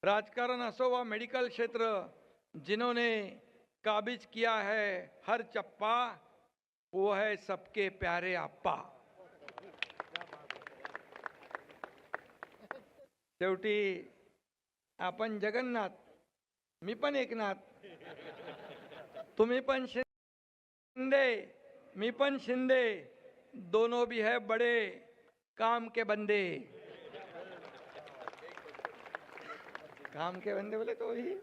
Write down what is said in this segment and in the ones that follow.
राजकारण असो व मेडिकल क्षेत्र, जिन्होंने काबिज किया है हर चप्पा, वो है सबके प्यारे आप्पा। शेवटी आपण जगन्नाथ, मी पण एकनाथ, तुम्ही पण शिंदे, मी पण शिंदे, दोनों भी है बड़े काम के बंदे। काम के बंदे बोले तो ही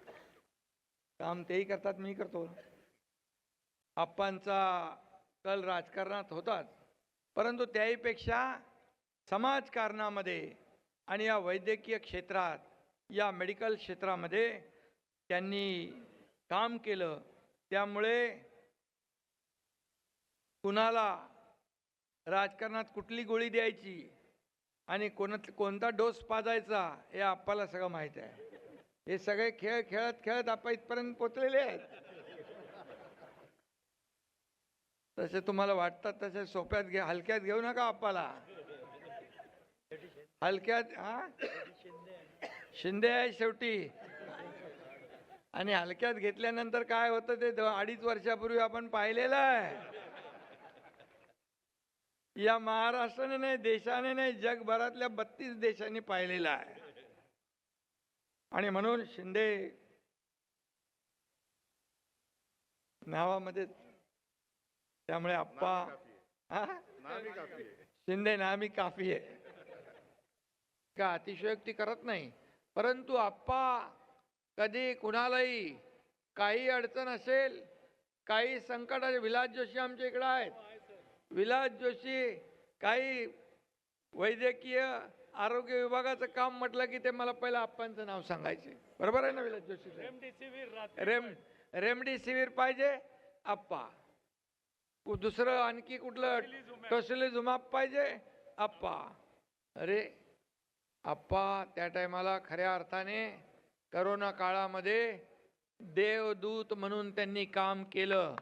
काम तेही करतात, मी करतो। आप्पांचा कल राजकारणात होताच, परंतु त्याहीपेक्षा समाजकारणामध्ये आणि या वैद्यकीय क्षेत्रात, या मेडिकल क्षेत्रामध्ये त्यांनी काम केलं। त्यामुळे कुणाला राजकारणात कुठली गोळी द्यायची आणि कोणता डोस पाजायचा हे आप्पाला सगळं माहित आहे। हे सगळे खेळ खेळत खेळत आप्पा इथपर्यंत पोचलेले आहेत। तसे तुम्हाला वाटतात तसे सोप्यात हलक्यात घेऊ नका आप्पाला। हलक्यात शिंदे आहे शेवटी, आणि हलक्यात घेतल्यानंतर काय होतं ते 2.5 वर्षापूर्वी आपण पाहिलेलं आहे। या महाराष्ट्राने नाही, देशाने नाही, जगभरातल्या 32 देशांनी पाहिलेलं आहे। आणि म्हणून शिंदे नावामध्ये, त्यामुळे आप्पा शिंदे नामी काफी आहे का अतिशयोक्ती करत नाही। परंतु आप्पा कधी कुणालाही काही अडचण असेल, काही संकटाचे, विलास जोशी आमच्या इकडे आहेत, विलास जोशी काही वैद्यकीय आरोग्य विभागाचं काम म्हटलं की ते मला पहिलं आप्पांचं नाव सांगायचे। बरोबर आहे ना विलास जोशी? रेमडेसिवीर पाहिजे आप्पा, दुसरं आणखी कुठलं टोसिलिझुमॅब पाहिजे आप्पा। अरे आप्पा त्या टायमाला खऱ्या अर्थाने करोना काळामध्ये देवदूत म्हणून त्यांनी काम केलं।